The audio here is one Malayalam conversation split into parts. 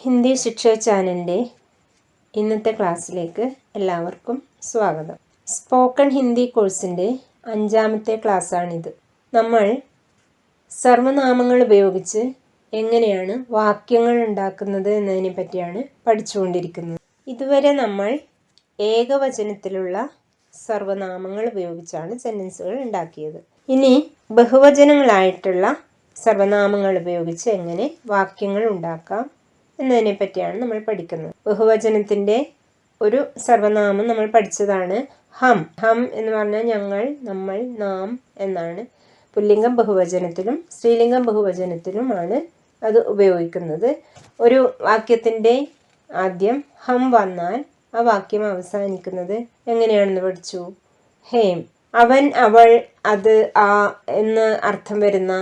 ഹിന്ദി ശിക്ഷ ചാനലിൻ്റെ ഇന്നത്തെ ക്ലാസ്സിലേക്ക് എല്ലാവർക്കും സ്വാഗതം. സ്പോക്കൺ ഹിന്ദി കോഴ്സിൻ്റെ 5ാമത്തെ ക്ലാസ്സാണിത്. നമ്മൾ സർവനാമങ്ങൾ ഉപയോഗിച്ച് എങ്ങനെയാണ് വാക്യങ്ങൾ ഉണ്ടാക്കുന്നത് എന്നതിനെ പറ്റിയാണ് പഠിച്ചുകൊണ്ടിരിക്കുന്നത്. ഇതുവരെ നമ്മൾ ഏകവചനത്തിലുള്ള സർവനാമങ്ങൾ ഉപയോഗിച്ചാണ് സെൻറ്റൻസുകൾ ഉണ്ടാക്കിയത്. ഇനി ബഹുവചനങ്ങളായിട്ടുള്ള സർവനാമങ്ങൾ ഉപയോഗിച്ച് എങ്ങനെ വാക്യങ്ങൾ ഉണ്ടാക്കാം എന്നതിനെ പറ്റിയാണ് നമ്മൾ പഠിക്കുന്നത്. ബഹുവചനത്തിൻ്റെ ഒരു സർവനാമം നമ്മൾ പഠിച്ചതാണ് ഹം. ഹം എന്ന് പറഞ്ഞാൽ ഞങ്ങൾ, നമ്മൾ, നാം എന്നാണ്. പുല്ലിംഗം ബഹുവചനത്തിലും സ്ത്രീലിംഗം ബഹുവചനത്തിലുമാണ് അത് ഉപയോഗിക്കുന്നത്. ഒരു വാക്യത്തിൻ്റെ ആദ്യം ഹം വന്നാൽ ആ വാക്യം അവസാനിക്കുന്നത് എങ്ങനെയാണെന്ന് പഠിച്ചു. ഹേം. അവൻ, അവൾ, അത്, ആ എന്ന് അർത്ഥം വരുന്ന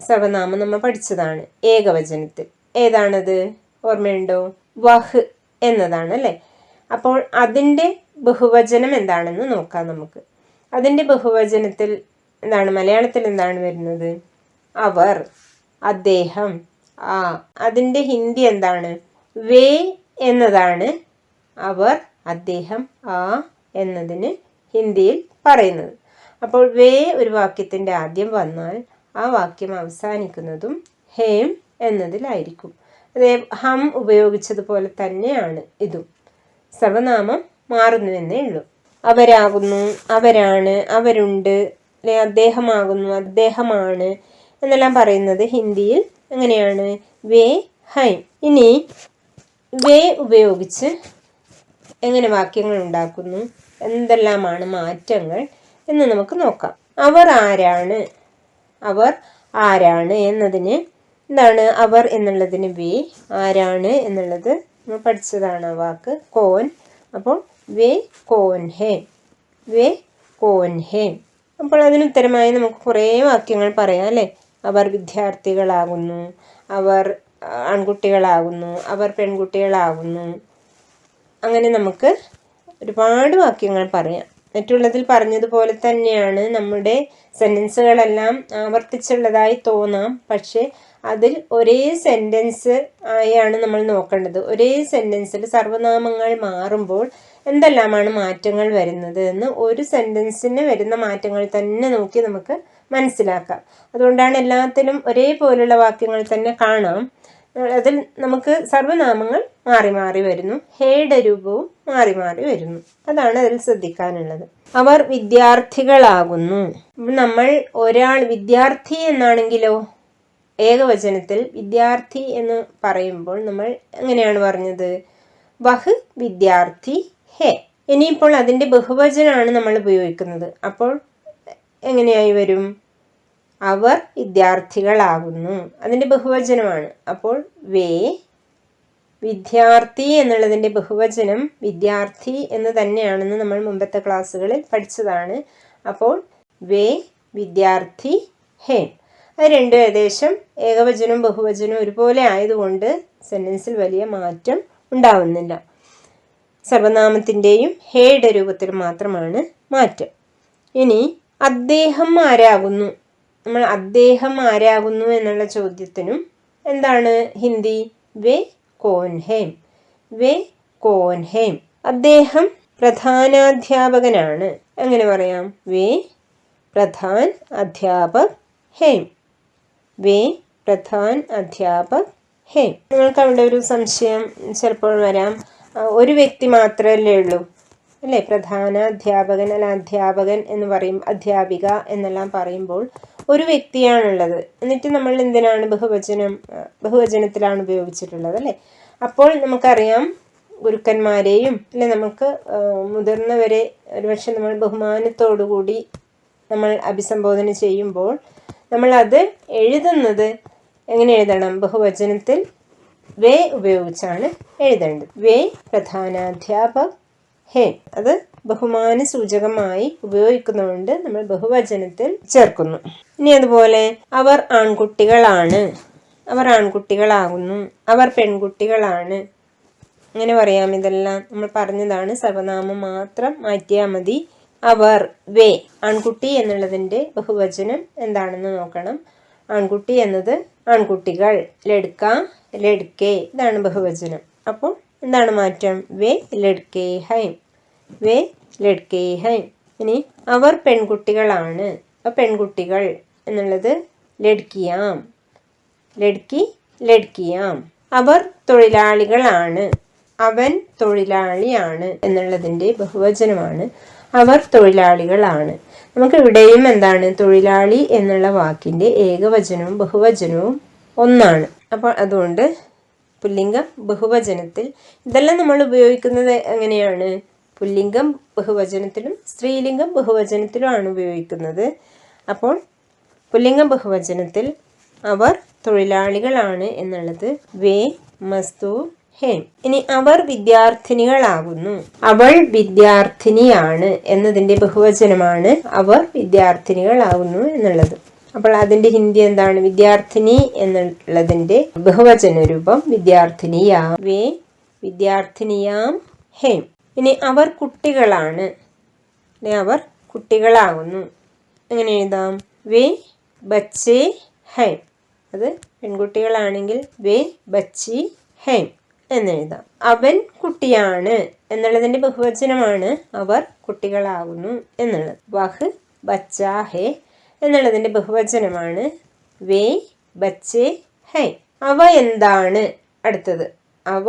സർവനാമം നമ്മൾ പഠിച്ചതാണ് ഏകവചനത്തിൽ. ഏതാണത്? ഓർമ്മയുണ്ടോ? വഹ് എന്നതാണ് അല്ലേ. അപ്പോൾ അതിൻ്റെ ബഹുവചനം എന്താണെന്ന് നോക്കാം നമുക്ക്. അതിൻ്റെ ബഹുവചനത്തിൽ എന്താണ്, മലയാളത്തിൽ എന്താണ് വരുന്നത്? അവർ, അദ്ദേഹം, ആ. അതിൻ്റെ ഹിന്ദി എന്താണ്? വേ എന്നതാണ് അവർ, അദ്ദേഹം, ആ എന്നതിന് ഹിന്ദിയിൽ പറയുന്നത്. അപ്പോൾ വേ ഒരു വാക്യത്തിൻ്റെ ആദ്യം വന്നാൽ ആ വാക്യം അവസാനിക്കുന്നതും ഹേം എന്നതിലായിരിക്കും. അതേ ഹം ഉപയോഗിച്ചതുപോലെ തന്നെയാണ് ഇതും. സർവനാമം മാറുന്നുവെന്നേ ഉള്ളൂ. അവരാകുന്നു, അവരാണ്, അവരുണ്ട്, അല്ലെ അദ്ദേഹമാകുന്നു, അദ്ദേഹമാണ് എന്നെല്ലാം പറയുന്നത് ഹിന്ദിയിൽ എങ്ങനെയാണ്? വേ, ഹൈം. ഇനി വേ ഉപയോഗിച്ച് എങ്ങനെ വാക്യങ്ങൾ ഉണ്ടാക്കുന്നു, എന്തെല്ലാമാണ് മാറ്റങ്ങൾ എന്ന് നമുക്ക് നോക്കാം. അവർ ആരാണ്, അവർ ആരാണ് എന്നതിന് എന്താണ്? അവർ എന്നുള്ളതിന് വേ, ആരാണ് എന്നുള്ളത് നമ്മൾ പഠിച്ചതാണ് ആ വാക്ക് കോൻ. അപ്പോൾ വേ കോൻ ഹേ, വേ കോൻ ഹേ. അപ്പോൾ അതിന് ഉത്തരമായി നമുക്ക് കുറേ വാക്യങ്ങൾ പറയാം അല്ലേ. അവർ വിദ്യാർത്ഥികളാകുന്നു, അവർ ആൺകുട്ടികളാകുന്നു, അവർ പെൺകുട്ടികളാകുന്നു. അങ്ങനെ നമുക്ക് ഒരുപാട് വാക്യങ്ങൾ പറയാം. മറ്റുള്ളതിൽ പറഞ്ഞതുപോലെ തന്നെയാണ് നമ്മുടെ സെൻറ്റൻസുകളെല്ലാം ആവർത്തിച്ചുള്ളതായി തോന്നാം. പക്ഷേ അതിൽ ഒരേ സെൻറ്റൻസ് ആയാണ് നമ്മൾ നോക്കേണ്ടത്. ഒരേ സെൻറ്റൻസിൽ സർവനാമങ്ങൾ മാറുമ്പോൾ എന്തെല്ലാമാണ് മാറ്റങ്ങൾ വരുന്നത് എന്ന് ഒരു സെൻറ്റൻസിന് വരുന്ന മാറ്റങ്ങൾ തന്നെ നോക്കി നമുക്ക് മനസ്സിലാക്കാം. അതുകൊണ്ടാണ് എല്ലാത്തിലും ഒരേപോലുള്ള വാക്യങ്ങൾ തന്നെ കാണാം. അതിൽ നമുക്ക് സർവനാമങ്ങൾ മാറി മാറി വരുന്നു, ഹേയുടെ രൂപവും മാറി മാറി വരുന്നു. അതാണ് അതിൽ ശ്രദ്ധിക്കാനുള്ളത്. അവർ വിദ്യാർത്ഥികളാകുന്നു. നമ്മൾ ഒരാൾ വിദ്യാർത്ഥി എന്നാണെങ്കിലോ ഏകവചനത്തിൽ വിദ്യാർത്ഥി എന്ന് പറയുമ്പോൾ നമ്മൾ എങ്ങനെയാണ് പറഞ്ഞത്? വഹ് വിദ്യാർത്ഥി ഹേ. ഇനിയിപ്പോൾ അതിൻ്റെ ബഹുവചനമാണ് നമ്മൾ ഉപയോഗിക്കുന്നത്. അപ്പോൾ എങ്ങനെയായി വരും? അവർ വിദ്യാർത്ഥികളാകുന്നു. അതിൻ്റെ ബഹുവചനമാണ്. അപ്പോൾ വേ. വിദ്യാർത്ഥി എന്നുള്ളതിൻ്റെ ബഹുവചനം വിദ്യാർത്ഥി എന്ന് തന്നെയാണെന്ന് നമ്മൾ മുമ്പത്തെ ക്ലാസ്സുകളിൽ പഠിച്ചതാണ്. അപ്പോൾ വേ വിദ്യാർത്ഥി ഹേ. അത് രണ്ടും ഏകദേശം ഏകവചനവും ബഹുവചനവും ഒരുപോലെ ആയതുകൊണ്ട് സെൻറ്റൻസിൽ വലിയ മാറ്റം ഉണ്ടാവുന്നില്ല. സർവനാമത്തിൻ്റെയും ഹേയുടെ രൂപത്തിൽ മാത്രമാണ് മാറ്റം. ഇനി അദ്ദേഹം ആരാകുന്നു. നമ്മൾ അദ്ദേഹം ആരാകുന്നു എന്നുള്ള ചോദ്യത്തിനും എന്താണ് ഹിന്ദി? വേ കോൻ ഹേം, വേ കോൻ ഹേം. അദ്ദേഹം പ്രധാനാധ്യാപകനാണ്. എങ്ങനെ പറയാം? വേ പ്രധാൻ അധ്യാപക് ഹേം, വേ പ്രധാൻ അധ്യാപക് ഹേം. നിങ്ങൾക്ക് അവിടെ ഒരു സംശയം ചിലപ്പോൾ വരാം, ഒരു വ്യക്തി മാത്രമല്ലേ ഉള്ളൂ അല്ലേ? പ്രധാന അധ്യാപകൻ അല്ല അധ്യാപകൻ എന്ന് പറയും, അധ്യാപിക എന്നെല്ലാം പറയുമ്പോൾ ഒരു വ്യക്തിയാണുള്ളത്. എന്നിട്ട് നമ്മൾ എന്തിനാണ് ബഹുവചനത്തിലാണ് ഉപയോഗിച്ചിട്ടുള്ളത് അല്ലേ? അപ്പോൾ നമുക്കറിയാം ഗുരുക്കന്മാരെയും അല്ലെ, നമുക്ക് മുതിർന്നവരെ ഒരുപക്ഷെ നമ്മൾ ബഹുമാനത്തോടുകൂടി നമ്മൾ അഭിസംബോധന ചെയ്യുമ്പോൾ നമ്മൾ അത് എഴുതുന്നത് എങ്ങനെ എഴുതണം? ബഹുവചനത്തിൽ വേ ഉപയോഗിച്ചാണ് എഴുതേണ്ടത്. വേ പ്രധാനാധ്യാപക് ഹേ. അത് ബഹുമാന സൂചകമായി ഉപയോഗിക്കുന്നതുകൊണ്ട് നമ്മൾ ബഹുവചനത്തിൽ ചേർക്കുന്നു. ഇനി അതുപോലെ അവർ ആൺകുട്ടികളാണ്, അവർ ആൺകുട്ടികളാകുന്നു, അവർ പെൺകുട്ടികളാണ്. അങ്ങനെ പറയാം. ഇതെല്ലാം നമ്മൾ പറഞ്ഞതാണ്. സർവനാമം മാത്രം മാറ്റിയാൽ മതി. അവർ വേ. ആൺകുട്ടി എന്നുള്ളതിൻ്റെ ബഹുവചനം എന്താണെന്ന് നോക്കണം. ആൺകുട്ടി എന്നത് ആൺകുട്ടികൾ. ലഡ്ക ലഡ്കെ ഇതാണ് ബഹുവചനം. അപ്പോൾ എന്താണ് മാറ്റം? വേ ലഡ്കെ ഹൈ, വേ ലഡ്കെ ഹൈ. ഇനി അവർ പെൺകുട്ടികളാണ്. പെൺകുട്ടികൾ എന്നുള്ളത് ലഡ്കിയാം, ലഡ്കി ലഡ്കിയാം. അവർ തൊഴിലാളികളാണ്. അവൻ തൊഴിലാളിയാണ് എന്നുള്ളതിൻ്റെ ബഹുവചനമാണ് അവർ തൊഴിലാളികളാണ്. നമുക്ക് ഇവിടെയും എന്താണ്? തൊഴിലാളി എന്നുള്ള വാക്കിൻ്റെ ഏകവചനവും ബഹുവചനവും ഒന്നാണ്. അപ്പോൾ അതുകൊണ്ട് പുല്ലിംഗം ബഹുവചനത്തിൽ ഇതെല്ലാം നമ്മൾ ഉപയോഗിക്കുന്നത് എങ്ങനെയാണ്? പുല്ലിംഗം ബഹുവചനത്തിലും സ്ത്രീലിംഗം ബഹുവചനത്തിലുമാണ് ഉപയോഗിക്കുന്നത്. അപ്പോൾ പുല്ലിംഗം ബഹുവചനത്തിൽ അവർ തൊഴിലാളികളാണ് എന്നുള്ളത് വേ മസ്തു ഹേം. ഇനി അവർ വിദ്യാർത്ഥിനികളാകുന്നു. അവൾ വിദ്യാർത്ഥിനിയാണ് എന്നതിൻ്റെ ബഹുവചനമാണ് അവർ വിദ്യാർത്ഥിനികളാകുന്നു എന്നുള്ളത്. അപ്പോൾ അതിൻ്റെ ഹിന്ദി എന്താണ്? വിദ്യാർത്ഥിനി എന്നുള്ളതിൻ്റെ ബഹുവചന രൂപം വിദ്യാർത്ഥിനിയാ, വേ വിദ്യാർത്ഥിനിയാം ഹേം. ഇനി അവർ കുട്ടികളാണ്, അവർ കുട്ടികളാകുന്നു. എങ്ങനെ എഴുതാം? വേ ബച്ചേ ഹൈം. അത് പെൺകുട്ടികളാണെങ്കിൽ വേ ബച്ചി ഹൈം എന്നെഴുതാം. അവൻ കുട്ടിയാണ് എന്നുള്ളതിൻ്റെ ബഹുവചനമാണ് അവർ കുട്ടികളാകുന്നു എന്നുള്ളത്. വഹ് ബച്ചാ ഹേ എന്നുള്ളതിൻ്റെ ബഹുവചനമാണ് വേ ബച്ചേ ഹൈ. അവ എന്താണ്? അടുത്തത് അവ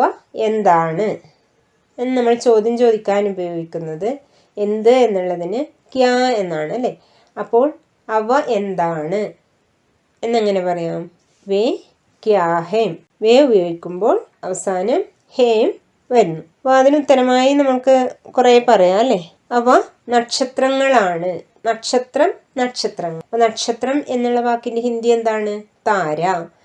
എന്താണ് എന്ന് നമ്മൾ ചോദ്യം ചോദിക്കാൻ ഉപയോഗിക്കുന്നത് എന്ത് എന്നുള്ളതിന് ക്യാ എന്നാണ് അല്ലേ. അപ്പോൾ അവ എന്താണ് എന്നെങ്ങനെ പറയാം? വേ ക്യാ ഹേം. വേ ഉപയോഗിക്കുമ്പോൾ അവസാനം ഹേം വരുന്നു. അപ്പോൾ അതിനുത്തരമായി നമുക്ക് കുറേ പറയാം അല്ലേ. അവ നക്ഷത്രങ്ങളാണ്. നക്ഷത്രം നക്ഷത്രങ്ങൾ. അപ്പോൾ നക്ഷത്രം എന്നുള്ള വാക്കിൻ്റെ ഹിന്ദി എന്താണ്? താര.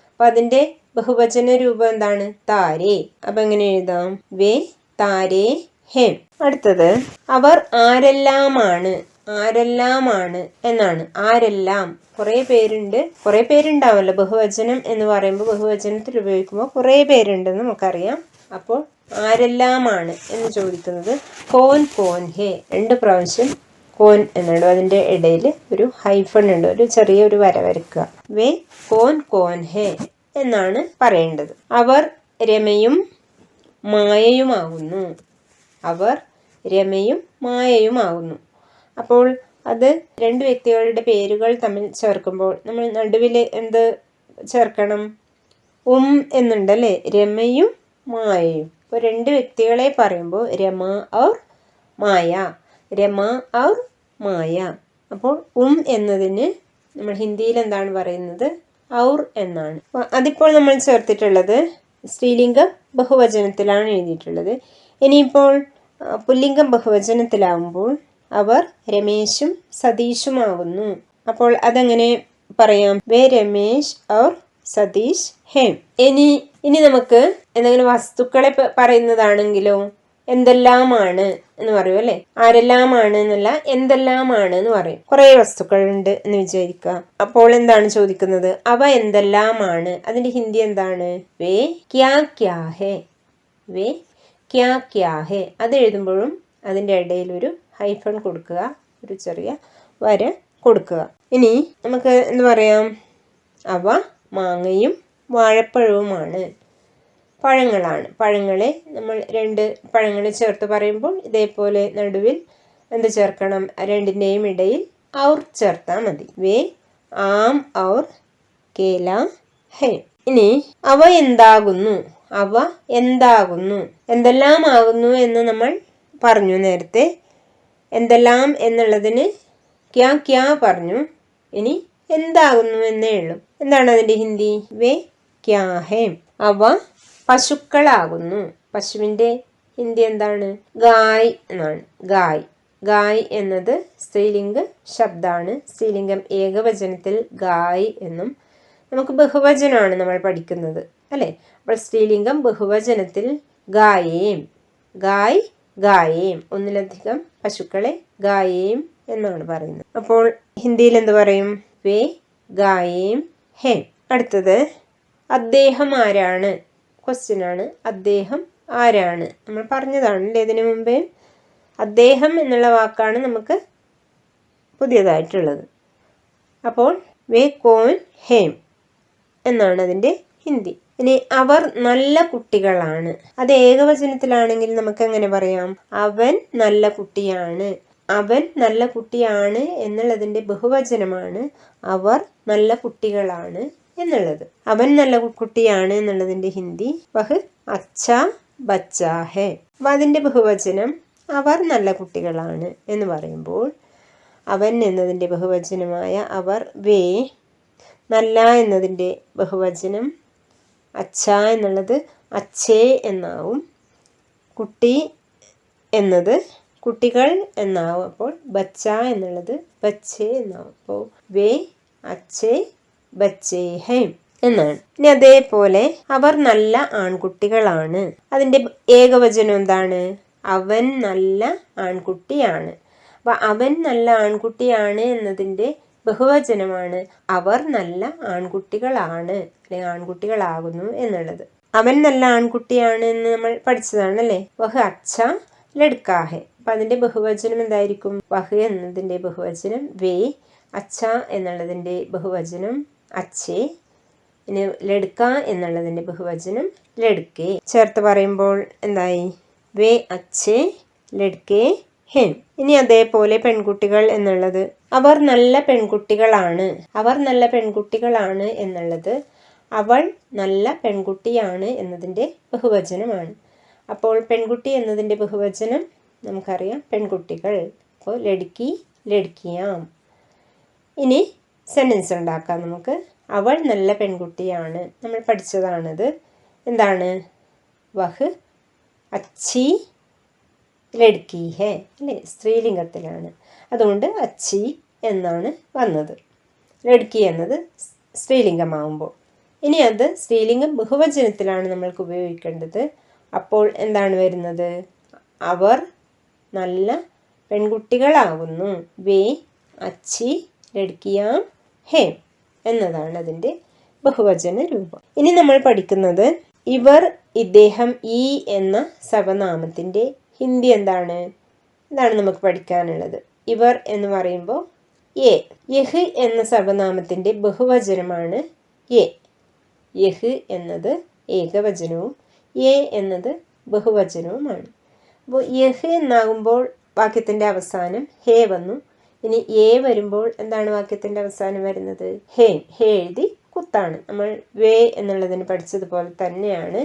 അപ്പം അതിൻ്റെ ബഹുവചന രൂപം എന്താണ്? താരേ. അപ്പം എങ്ങനെ എഴുതാം? വേ താരേ ഹേം. അടുത്തത് അവർ ആരെല്ലാമാണ്. ആരെല്ലാമാണ് എന്നാണ്. ആരെല്ലാം കുറേ പേരുണ്ട്, കുറേ പേരുണ്ടാവുമല്ലോ. ബഹുവചനം എന്ന് പറയുമ്പോൾ ബഹുവചനത്തിൽ ഉപയോഗിക്കുമ്പോൾ കുറേ പേരുണ്ടെന്ന് നമുക്കറിയാം. അപ്പോൾ ആരെല്ലാമാണ് എന്ന് ചോദിക്കുന്നത് കോൻ കോൻ ഹേ. 2 പ്രാവശ്യം കോൻ എന്നുണ്ട്. അതിൻ്റെ ഇടയിൽ ഒരു ഹൈഫൺ ഉണ്ട്, ഒരു ചെറിയൊരു വര വരയ്ക്കുക. വേ കോൻ കോൻ ഹേ എന്നാണ് പറയേണ്ടത്. അവർ രമയും മായയുമാകുന്നു. അവർ രമയും മായയുമാകുന്നു. അപ്പോൾ അത് 2 വ്യക്തികളുടെ പേരുകൾ തമ്മിൽ ചേർക്കുമ്പോൾ നമ്മൾ നടുവിൽ എന്ത് ചേർക്കണം? എന്നുണ്ടല്ലേ. രമയും മായയും. അപ്പോൾ 2 വ്യക്തികളെ പറയുമ്പോൾ രമ ഔർ മായ, രമ ഔർ മായ. അപ്പോൾ എന്നതിന് നമ്മൾ ഹിന്ദിയിൽ എന്താണ് പറയുന്നത്? ഔർ എന്നാണ്. അതിപ്പോൾ നമ്മൾ ചേർത്തിട്ടുള്ളത് സ്ത്രീലിംഗം ബഹുവചനത്തിലാണ് എഴുതിയിട്ടുള്ളത്. ഇനിയിപ്പോൾ പുല്ലിംഗം ബഹുവചനത്തിലാവുമ്പോൾ അവർ രമേശും സതീഷുമാകുന്നു. അപ്പോൾ അതെങ്ങനെ പറയാം? വേ രമേശ് ഔർ സതീഷ് ഹേം. ഇനി നമുക്ക് എന്തെങ്കിലും വസ്തുക്കളെ പറയുന്നതാണെങ്കിലോ എന്തെല്ലാമാണ് എന്ന് പറയും അല്ലേ. ആരെല്ലാമാണ് എന്നല്ല, എന്തെല്ലാമാണ് എന്ന് പറയും. കുറേ വസ്തുക്കളുണ്ട് എന്ന് വിചാരിക്കുക. അപ്പോൾ എന്താണ് ചോദിക്കുന്നത്? അവ എന്തെല്ലാമാണ്. അതിന്റെ ഹിന്ദി എന്താണ്? വേ ക്യാ ക്യാ ഹേ. വേ ക്യാ ക്യാ ഹേ. അത് എഴുതുമ്പോഴും അതിൻ്റെ ഇടയിൽ ഒരു ഹൈഫൺ കൊടുക്കുക, ഒരു ചെറിയ വര കൊടുക്കുക. ഇനി നമുക്ക് എന്ത് പറയാം? അവ മാങ്ങയും വാഴപ്പഴവുമാണ്. പഴങ്ങളാണ്. പഴങ്ങളെ നമ്മൾ 2 പഴങ്ങൾ ചേർത്ത് പറയുമ്പോൾ ഇതേപോലെ നടുവിൽ എന്ത് ചേർക്കണം? 2ൻ്റെയും ഇടയിൽ ഔർ ചേർത്താൽ മതി. വേ ആം ഔർ കേല ഹേ. ഇനി അവ എന്താകുന്നു. അവ എന്താകുന്നു. എന്തെല്ലാം ആകുന്നു എന്ന് നമ്മൾ പറഞ്ഞു നേരത്തെ. എന്തെല്ലാം എന്നുള്ളതിന് ക്യാ ക്യാ പറഞ്ഞു. ഇനി എന്താകുന്നു എന്നേ ഉള്ളൂ. എന്താണ് അതിൻ്റെ ഹിന്ദി? വേ ക്യാ ഹേം. അവ പശുക്കളാകുന്നു. പശുവിൻ്റെ ഹിന്ദി എന്താണ്? ഗായ് എന്നാണ്. ഗായ്. ഗായ് എന്നത് സ്ത്രീലിംഗ ശബ്ദമാണ്. സ്ത്രീലിംഗം ഏകവചനത്തിൽ ഗായ് എന്നും. നമുക്ക് ബഹുവചനമാണ് നമ്മൾ പഠിക്കുന്നത് അല്ലേ. അപ്പോൾ സ്ത്രീലിംഗം ബഹുവചനത്തിൽ ഗായേം. ഗായ് ഗായേം. ഒന്നിലധികം പശുക്കളെ ഗായേം എന്നാണ് പറയുന്നത്. അപ്പോൾ ഹിന്ദിയിൽ എന്ത് പറയും? വേ ഗായേം ഹേം. അടുത്തത് അദ്ദേഹം ആരാണ്. ക്വസ്റ്റ്യൻ ആണ്. അദ്ദേഹം ആരാണ്. നമ്മൾ പറഞ്ഞതാണല്ലേ ഇതിനു മുമ്പേ. അദ്ദേഹം എന്നുള്ള വാക്കാണ് നമുക്ക് പുതിയതായിട്ടുള്ളത്. അപ്പോൾ വേ കോൻ ഹേം. എന്നാണ് അതിൻ്റെ ഹിന്ദി. ഇനി അവർ നല്ല കുട്ടികളാണ്. അത് ഏകവചനത്തിലാണെങ്കിൽ നമുക്ക് എങ്ങനെ പറയാം? അവൻ നല്ല കുട്ടിയാണ്. അവൻ നല്ല കുട്ടിയാണ് എന്നുള്ളതിൻ്റെ ബഹുവചനമാണ് അവർ നല്ല കുട്ടികളാണ് എന്നുള്ളത്. അവൻ നല്ല കുട്ടിയാണ് എന്നുള്ളതിൻ്റെ ഹിന്ദി വഹ് അച്ഛാ ബച്ചാ ഹേ. അപ്പം അതിൻ്റെ ബഹുവചനം അവർ നല്ല കുട്ടികളാണ് എന്ന് പറയുമ്പോൾ അവൻ എന്നതിൻ്റെ ബഹുവചനമായ അവർ വേ, നല്ല എന്നതിൻ്റെ ബഹുവചനം അച്ഛ എന്നുള്ളത് അച്ഛേ എന്നാവും, കുട്ടി എന്നത് കുട്ടികൾ എന്നാവും. അപ്പോൾ ബച്ച എന്നുള്ളത് ബച്ചേ എന്നാവും. അപ്പോൾ വേ അച്ഛേ ബച്ചേ ഹേ എന്നാണ്. ഇനി അതേപോലെ അവർ നല്ല ആൺകുട്ടികളാണ്. അതിൻ്റെ ഏകവചനം എന്താണ്? അവൻ നല്ല ആൺകുട്ടിയാണ്. അപ്പം അവൻ നല്ല ആൺകുട്ടിയാണ് എന്നതിൻ്റെ ബഹുവചനമാണ് അവർ നല്ല ആൺകുട്ടികളാണ്, അല്ലെങ്കിൽ ആൺകുട്ടികളാകുന്നു എന്നുള്ളത്. അവൻ നല്ല ആൺകുട്ടിയാണ് എന്ന് നമ്മൾ പഠിച്ചതാണ് അല്ലേ? വഹ് അച്ഛ ലഡ്കാഹെ. അപ്പം അതിൻ്റെ ബഹുവചനം എന്തായിരിക്കും? വഹ് എന്നതിൻ്റെ ബഹുവചനം വേ, അച്ഛ എന്നുള്ളതിൻ്റെ ബഹുവചനം അച്ഛേ, ഇനി ലഡ്ക എന്നുള്ളതിൻ്റെ ബഹുവചനം ലഡ്കേ. ചേർത്ത് പറയുമ്പോൾ എന്തായി? വേ അച്ഛേ ലഡ്കേ ഹെം. ഇനി അതേപോലെ പെൺകുട്ടികൾ എന്നുള്ളത് അവർ നല്ല പെൺകുട്ടികളാണ്. അവർ നല്ല പെൺകുട്ടികളാണ് എന്നുള്ളത് അവൾ നല്ല പെൺകുട്ടിയാണ് എന്നതിൻ്റെ ബഹുവചനമാണ്. അപ്പോൾ പെൺകുട്ടി എന്നതിൻ്റെ ബഹുവചനം നമുക്കറിയാം പെൺകുട്ടികൾ. അപ്പോൾ ലഡ്കി ലഡ്കിയാം. ഇനി സെൻറ്റൻസ് ഉണ്ടാക്കാം നമുക്ക്. അവൾ നല്ല പെൺകുട്ടിയാണ്. നമ്മൾ പഠിച്ചതാണത്. എന്താണ്? വഹ് അച്ചി ലഡ്കി ഹേ അല്ലേ? സ്ത്രീലിംഗത്തിലാണ്. അതുകൊണ്ട് അച്ചി എന്നാണ് വന്നത്. ലഡ്കി എന്നത് സ്ത്രീലിംഗമാവുമ്പോൾ. ഇനി അത് സ്ത്രീലിംഗം ബഹുവചനത്തിലാണ് നമ്മൾക്ക് ഉപയോഗിക്കേണ്ടത്. അപ്പോൾ എന്താണ് വരുന്നത്? അവർ നല്ല പെൺകുട്ടികളാകുന്നു. വേ അച്ചി ലഡ്കിയാം ഹേ എന്നതാണ് അതിൻ്റെ ബഹുവചന രൂപം. ഇനി നമ്മൾ പഠിക്കുന്നത് ഇവർ, ഇദ്ദേഹം, ഈ എന്ന സർവനാമത്തിൻ്റെ ഹിന്ദി എന്താണ്? ഇതാണ് നമുക്ക് പഠിക്കാനുള്ളത്. ഇവർ എന്ന് പറയുമ്പോൾ യേ. യഹ് എന്ന സർവനാമത്തിൻ്റെ ബഹുവചനമാണ് യേ. യഹ് എന്നത് ഏകവചനവും യേ എന്നത് ബഹുവചനവുമാണ്. അപ്പോൾ യഹ് എന്നാകുമ്പോൾ വാക്യത്തിൻ്റെ അവസാനം ഹേ വന്നു. ഇനി യേ വരുമ്പോൾ എന്താണ് വാക്യത്തിൻ്റെ അവസാനം വരുന്നത്? ഹേ. ഹേ എഴുതി കുത്താണ്. നമ്മൾ വേ എന്നുള്ളതിന് പഠിച്ചതുപോലെ തന്നെയാണ്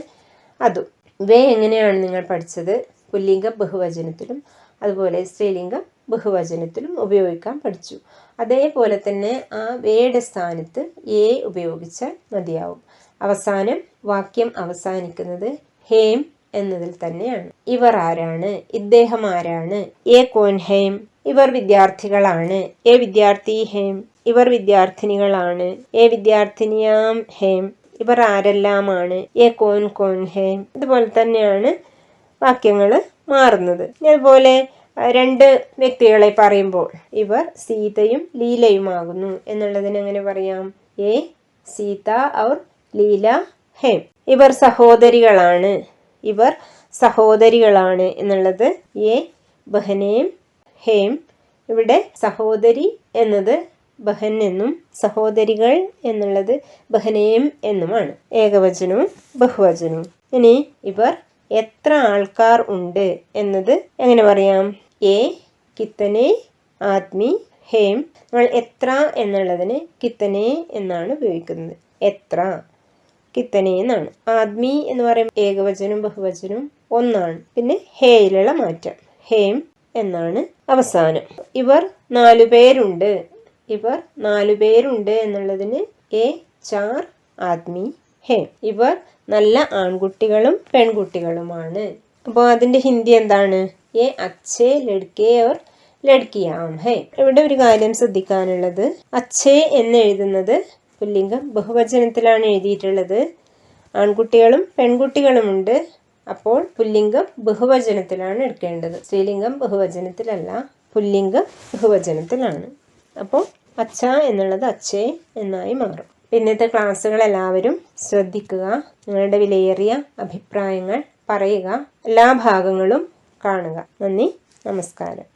അതും. വേ എങ്ങനെയാണ് നിങ്ങൾ പഠിച്ചത്? പുല്ലിംഗ ബഹുവചനത്തിലും അതുപോലെ സ്ത്രീലിംഗ ബഹുവചനത്തിലും ഉപയോഗിക്കാൻ പഠിച്ചു. അതേപോലെ തന്നെ ആ വേയുടെ സ്ഥാനത്ത് ഏ ഉപയോഗിച്ചാൽ മതിയാവും. അവസാനം വാക്യം അവസാനിക്കുന്നത് ഹേം എന്നതിൽ തന്നെയാണ്. ഇവർ ആരാണ്? ഇദ്ദേഹം ആരാണ്? ഏ കോൻ ഹേം. ഇവർ വിദ്യാർത്ഥികളാണ്. ഏ വിദ്യാർത്ഥി ഹേം. ഇവർ വിദ്യാർത്ഥിനികളാണ്. ഏ വിദ്യാർത്ഥിനിയാം ഹേം. ഇവർ ആരെല്ലാമാണ്? ഏ കോൻ കോൻ ഹേം. ഇതുപോലെ തന്നെയാണ് വാക്യങ്ങൾ മാറുന്നത്. അതുപോലെ രണ്ട് വ്യക്തികളെ പറയുമ്പോൾ ഇവർ സീതയും ലീലയുമാകുന്നു എന്നുള്ളതിന് എങ്ങനെ പറയാം? ഏ സീത ഔർ ലീല ഹേം. ഇവർ സഹോദരികളാണ്. ഇവർ സഹോദരികളാണ് എന്നുള്ളത് ഏ ബഹനേം ഹേം. ഇവിടെ സഹോദരി എന്നത് ബഹൻ എന്നും സഹോദരികൾ എന്നുള്ളത് ബഹനേം എന്നുമാണ്. ഏകവചനവും ബഹുവചനവും. ഇനി ഇവർ എത്ര ആൾക്കാർ ഉണ്ട് എന്നത് എങ്ങനെ പറയാം? ഏ കിത്തനെ ആദ്മി ഹേം. നമ്മൾ എത്ര എന്നുള്ളതിന് കിത്തനെ എന്നാണ് ഉപയോഗിക്കുന്നത്. എത്ര, കിത്തനെ എന്നാണ്. ആദ്മി എന്ന് പറയുമ്പോൾ ഏകവചനവും ബഹുവചനവും ഒന്നാണ്. പിന്നെ ഹേയിലുള്ള മാറ്റം ഹേം എന്നാണ് അവസാനം. ഇവർ 4 പേരുണ്ട്. ഇവർ 4 പേരുണ്ട് എന്നുള്ളതിന് ഏ 4 ആദ്മി ഹേം. ഇവർ നല്ല ആൺകുട്ടികളും പെൺകുട്ടികളുമാണ്. അപ്പോൾ അതിൻ്റെ ഹിന്ദി എന്താണ്? ഏ അച്ഛേ ലഡ്കേ ഓർ ലഡ്കിയാം ഹേ. ഇവിടെ ഒരു കാര്യം ശ്രദ്ധിക്കാനുള്ളത്, അച്ഛേ എന്ന് എഴുതുന്നത് പുല്ലിംഗം ബഹുവചനത്തിലാണ് എഴുതിയിട്ടുള്ളത്. ആൺകുട്ടികളും പെൺകുട്ടികളുമുണ്ട്. അപ്പോൾ പുല്ലിംഗം ബഹുവചനത്തിലാണ് എടുക്കേണ്ടത്. സ്ത്രീലിംഗം ബഹുവചനത്തിലല്ല, പുല്ലിംഗം ബഹുവചനത്തിലാണ്. അപ്പോൾ അച്ഛ എന്നുള്ളത് അച്ഛേ എന്നായി മാറും. ഇന്നത്തെ ക്ലാസ്സുകൾ എല്ലാവരും ശ്രദ്ധിക്കുക. നിങ്ങളുടെ വിലയേറിയ അഭിപ്രായങ്ങൾ പറയുക. എല്ലാ ഭാഗങ്ങളും കാണുക. നന്ദി, നമസ്കാരം.